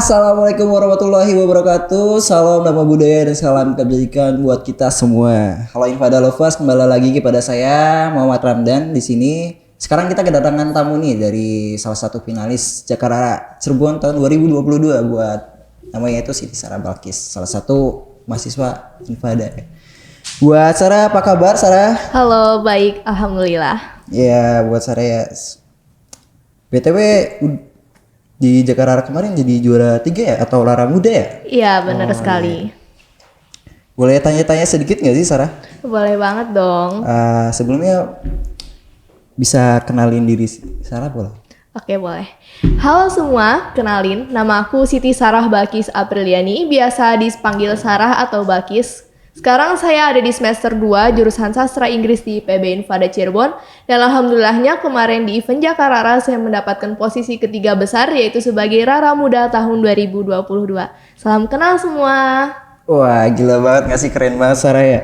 Assalamualaikum warahmatullahi wabarakatuh. Salam nama budaya dan salam kebajikan buat kita semua. Halo Infada Lovers, kembali lagi kepada saya Muhammad Ramdan di sini. Sekarang kita kedatangan tamu nih dari salah satu finalis Jakarta Cirebon tahun 2022 buat namanya itu Siti Sarah Balkis, salah satu mahasiswa Infada. Buat Sarah, apa kabar Sarah? Halo, baik, alhamdulillah. Ya, buat Sarah ya. BTW di Jakarta kemarin jadi juara 3 ya atau Lara Muda ya? Iya, benar sekali. Boleh tanya-tanya sedikit nggak sih Sarah? Boleh banget dong. Sebelumnya bisa kenalin diri Sarah boleh? Oke, boleh. Halo semua, kenalin, nama aku Siti Sarah Balkis Apriliani, biasa dipanggil Sarah atau Balkis. Sekarang saya ada di semester 2 jurusan Sastra Inggris di IPB Infada Cirebon, dan alhamdulillahnya kemarin di event Jakarta saya mendapatkan posisi ketiga besar yaitu sebagai Rara Muda tahun 2022. Salam kenal semua. Wah gila banget, nggak sih, keren banget Sarah ya.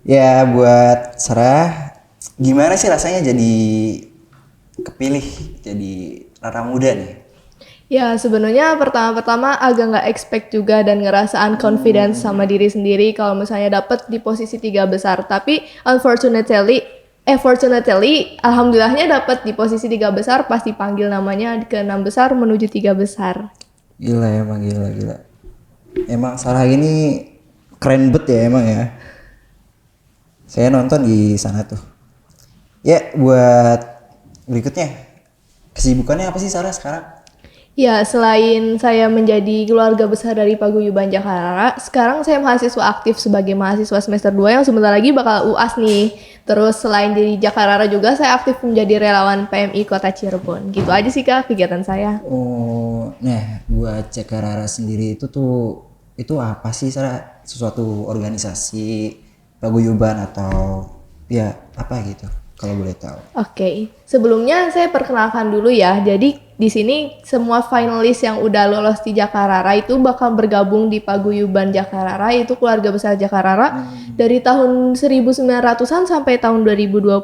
Ya buat Sarah, gimana sih rasanya jadi kepilih jadi Rara Muda nih? Ya sebenarnya pertama-tama agak nggak expect juga dan ngerasa unconfident sama diri sendiri kalau misalnya dapet di posisi 3 besar. Tapi fortunately, alhamdulillahnya dapet di posisi 3 besar pas dipanggil namanya ke 6 besar menuju 3 besar. Gila emang, gila. Emang Sarah ini keren bet ya emang ya. Saya nonton di sana tuh. Ya buat berikutnya, kesibukannya apa sih Sarah sekarang? Ya, selain saya menjadi keluarga besar dari Paguyuban Jakarta, sekarang saya mahasiswa aktif sebagai mahasiswa semester 2 yang sebentar lagi bakal UAS nih. Terus selain di Jakarta juga saya aktif menjadi relawan PMI Kota Cirebon. Gitu aja sih Kak kegiatan saya. Oh, nah buat Jakarta sendiri itu apa sih Sarah? Sesuatu organisasi paguyuban atau ya apa gitu kalau boleh tahu? Oke, sebelumnya saya perkenalkan dulu ya. Jadi di sini semua finalis yang udah lolos di Jakarta itu bakal bergabung di Paguyuban Jakarta, itu keluarga besar Jakarta dari tahun 1900-an sampai tahun 2022.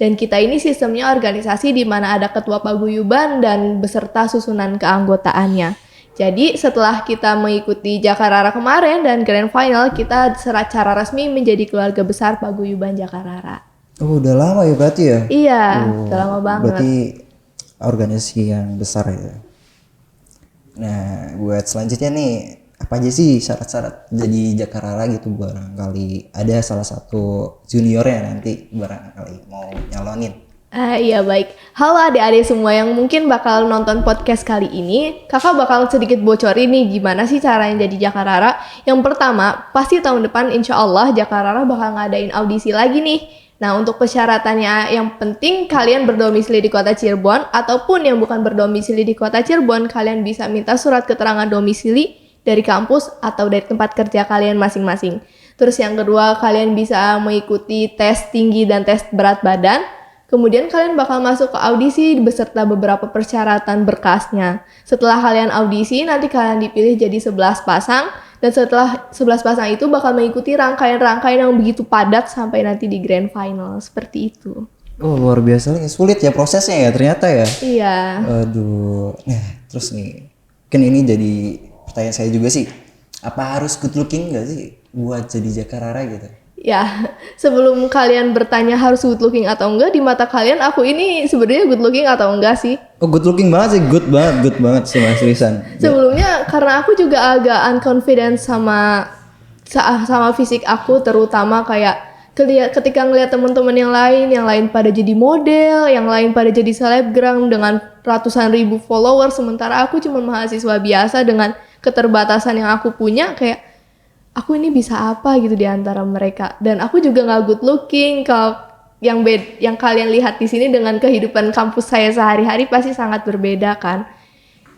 Dan kita ini sistemnya organisasi di mana ada ketua paguyuban dan beserta susunan keanggotaannya. Jadi setelah kita mengikuti Jakarta kemarin dan grand final, kita secara resmi menjadi keluarga besar Paguyuban Jakarta. Oh, udah lama ya berarti ya? Iya, udah lama banget. Berarti organisasi yang besar ya. Nah, buat selanjutnya nih, apa aja sih syarat-syarat jadi Jakarta gitu, barangkali ada salah satu juniornya nanti barangkali mau nyalonin. Iya baik. Halo adik-adik semua yang mungkin bakal nonton podcast kali ini. Kakak bakal sedikit bocorin nih gimana sih caranya jadi Jakarta. Yang pertama, pasti tahun depan insya Allah Jakarta bakal ngadain audisi lagi nih. Nah untuk persyaratannya yang penting kalian berdomisili di kota Cirebon ataupun yang bukan berdomisili di kota Cirebon, kalian bisa minta surat keterangan domisili dari kampus atau dari tempat kerja kalian masing-masing. Terus yang kedua, kalian bisa mengikuti tes tinggi dan tes berat badan. Kemudian kalian bakal masuk ke audisi beserta beberapa persyaratan berkasnya. Setelah kalian audisi, nanti kalian dipilih jadi 11 pasang. Dan setelah 11 pasang itu bakal mengikuti rangkaian-rangkaian yang begitu padat sampai nanti di grand final. Seperti itu. Oh luar biasa nih, sulit ya prosesnya ya ternyata ya? Iya. Aduh, nah terus nih, kan ini jadi pertanyaan saya juga sih. Apa harus good looking gak sih buat jadi Jakarta gitu? Ya, sebelum kalian bertanya harus good looking atau enggak, di mata kalian aku ini sebenarnya good looking atau enggak sih? Oh good looking banget sih, good banget sih mas Risan. Sebelumnya karena aku juga agak unconfident sama fisik aku, terutama kayak ketika ngelihat teman-teman yang lain pada jadi model, yang lain pada jadi selebgram dengan ratusan ribu followers, sementara aku cuma mahasiswa biasa dengan keterbatasan yang aku punya, kayak aku ini bisa apa gitu di antara mereka. Dan aku juga nggak good looking. Kalau yang kalian lihat di sini dengan kehidupan kampus saya sehari-hari pasti sangat berbeda kan.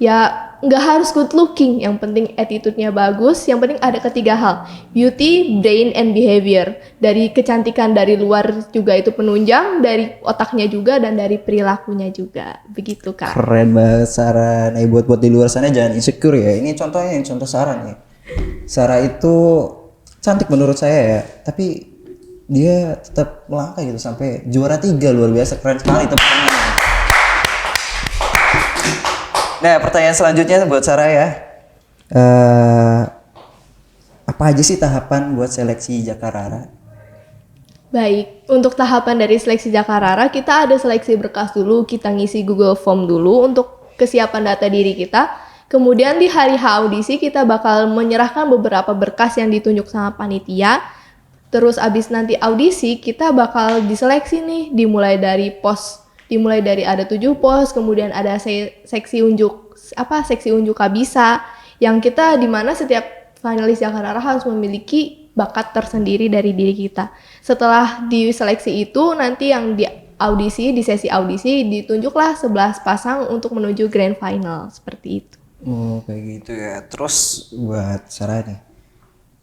Ya nggak harus good looking, yang penting attitude-nya bagus, yang penting ada ketiga hal, beauty, brain, and behavior. Dari kecantikan dari luar juga itu penunjang, dari otaknya juga, dan dari perilakunya juga. Begitu Kak. Keren banget Sarah. Nah buat di luar sana jangan insecure ya. Ini contohnya, contoh Sarah nih. Sarah itu cantik menurut saya ya, tapi dia tetap melangkah gitu sampai juara 3, luar biasa, keren sekali tepuk tangan. Nah, pertanyaan selanjutnya buat Sarah ya. Apa aja sih tahapan buat seleksi Jakarara? Baik, untuk tahapan dari seleksi Jakarara, kita ada seleksi berkas dulu, kita ngisi Google Form dulu untuk kesiapan data diri kita. Kemudian di hari H audisi kita bakal menyerahkan beberapa berkas yang ditunjuk sama panitia. Terus abis nanti audisi kita bakal diseleksi nih, dimulai dari ada 7 pos, kemudian ada seksi unjuk kabisa yang kita dimana setiap finalis Jakarta harus memiliki bakat tersendiri dari diri kita. Setelah diseleksi itu nanti yang di sesi audisi ditunjuklah 11 pasang untuk menuju grand final seperti itu. Oh kayak gitu ya. Terus buat Sarah nih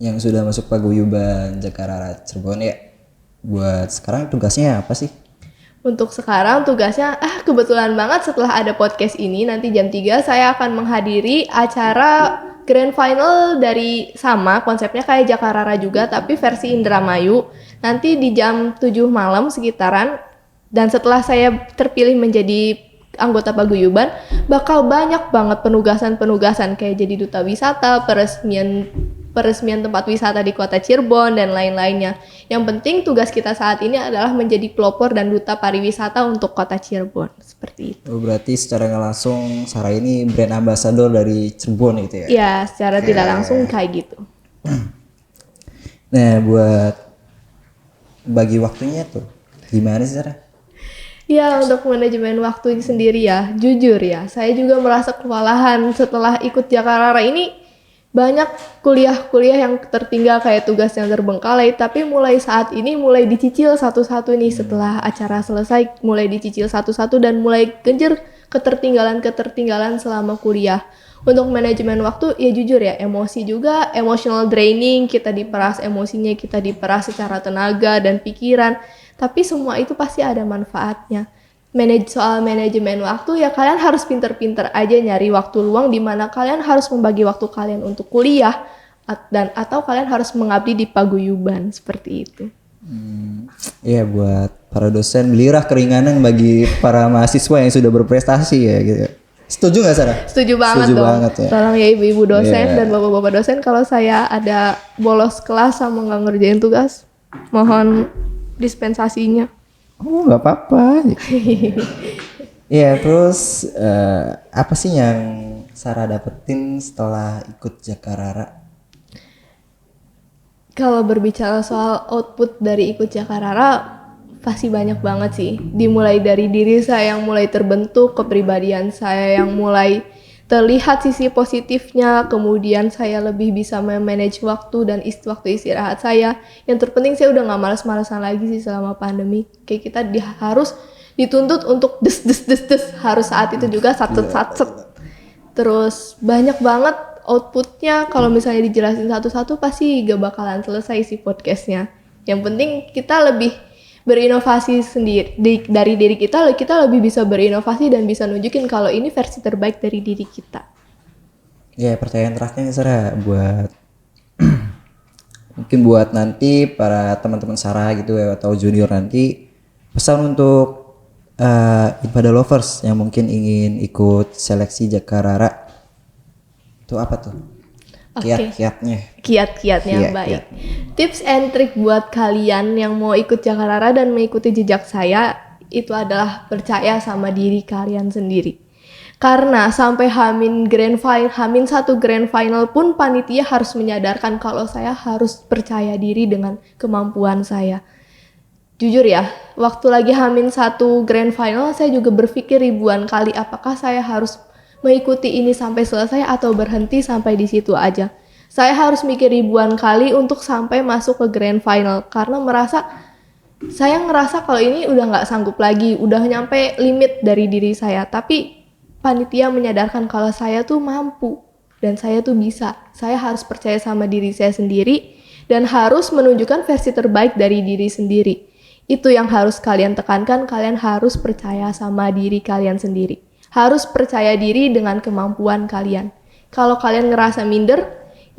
yang sudah masuk paguyuban Jakarta Cirebon ya, buat sekarang tugasnya apa sih? Untuk sekarang tugasnya, kebetulan banget setelah ada podcast ini, nanti jam 3 saya akan menghadiri acara grand final dari sama konsepnya kayak Jakarta juga, tapi versi Indramayu. Nanti di jam 7 malam sekitaran, dan setelah saya terpilih menjadi anggota paguyuban, bakal banyak banget penugasan-penugasan kayak jadi duta wisata, peresmian tempat wisata di kota Cirebon dan lain-lainnya. Yang penting tugas kita saat ini adalah menjadi pelopor dan duta pariwisata untuk kota Cirebon, seperti itu. Oh, berarti secara nggak langsung Sarah ini brand ambassador dari Cirebon gitu ya? Ya, secara tidak langsung kayak gitu. Nah, buat bagi waktunya tuh gimana sih Sarah? Ya, untuk manajemen waktu sendiri ya, jujur ya, saya juga merasa kewalahan setelah ikut Jakarta ini. Banyak kuliah-kuliah yang tertinggal kayak tugas yang terbengkalai, tapi mulai saat ini mulai dicicil satu-satu nih setelah acara selesai, mulai dicicil satu-satu dan mulai kejar ketertinggalan selama kuliah. Untuk manajemen waktu ya jujur ya, emosi juga, emotional draining, kita diperas emosinya, kita diperas secara tenaga dan pikiran, tapi semua itu pasti ada manfaatnya. Soal manajemen waktu ya kalian harus pinter-pinter aja nyari waktu luang di mana kalian harus membagi waktu kalian untuk kuliah atau kalian harus mengabdi di paguyuban seperti itu. Iya buat para dosen belilah keringanan bagi para mahasiswa yang sudah berprestasi ya gitu. Setuju nggak Sarah? Setuju banget dong. Ya. Tolong ya ibu-ibu dosen dan bapak-bapak dosen kalau saya ada bolos kelas sama nggak ngerjain tugas, mohon dispensasinya. Oh nggak apa-apa. Iya terus apa sih yang Sarah dapetin setelah ikut Jakarta? Kalau berbicara soal output dari ikut Jakarta pasti banyak banget sih. Dimulai dari diri saya yang mulai terbentuk, kepribadian saya yang mulai terlihat sisi positifnya, kemudian saya lebih bisa memanage waktu dan waktu istirahat saya. Yang terpenting saya udah gak malas-malasan lagi sih selama pandemi. Kayak kita harus dituntut untuk des, harus saat itu juga satset. Terus banyak banget outputnya, kalau misalnya dijelasin satu-satu pasti gak bakalan selesai sih podcastnya. Yang penting kita lebih berinovasi sendiri dari diri kita lebih bisa berinovasi dan bisa nunjukin kalau ini versi terbaik dari diri kita. Ya pertanyaan terakhir nih Sarah buat mungkin buat nanti para teman-teman Sarah gitu ya atau junior nanti, pesan untuk Infada lovers yang mungkin ingin ikut seleksi Jakarta itu apa tuh? Kiat-kiatnya baik. Tips and trick buat kalian yang mau ikut Jakarta dan mengikuti jejak saya itu adalah percaya sama diri kalian sendiri. Karena sampai Hamin satu grand final pun panitia harus menyadarkan kalau saya harus percaya diri dengan kemampuan saya. Jujur ya, waktu lagi Hamin satu grand final saya juga berpikir ribuan kali apakah saya harus mengikuti ini sampai selesai atau berhenti sampai di situ aja. Saya harus mikir ribuan kali untuk sampai masuk ke grand final karena saya ngerasa kalau ini udah nggak sanggup lagi, udah nyampe limit dari diri saya. Tapi panitia menyadarkan kalau saya tuh mampu dan saya tuh bisa. Saya harus percaya sama diri saya sendiri dan harus menunjukkan versi terbaik dari diri sendiri. Itu yang harus kalian tekankan, kalian harus percaya sama diri kalian sendiri. Harus percaya diri dengan kemampuan kalian. Kalau kalian ngerasa minder,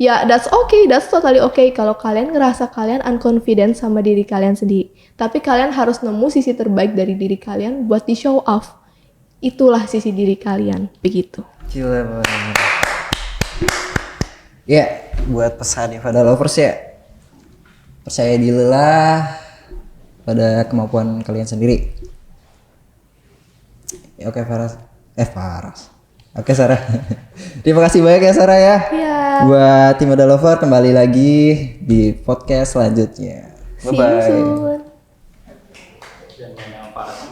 ya that's okay, that's totally okay. Kalau kalian ngerasa kalian unconfident sama diri kalian sendiri. Tapi kalian harus nemu sisi terbaik dari diri kalian buat di show off. Itulah sisi diri kalian, begitu. Gila banget. Ya, buat pesan Ifada lovers ya, percaya dirilah pada kemampuan kalian sendiri. Ya, oke Faras. Faras. Oke Sarah. Terima kasih banyak ya Sarah ya. Iya. Buat tim Ifada lover kembali lagi di podcast selanjutnya. See you Bye bye. soon.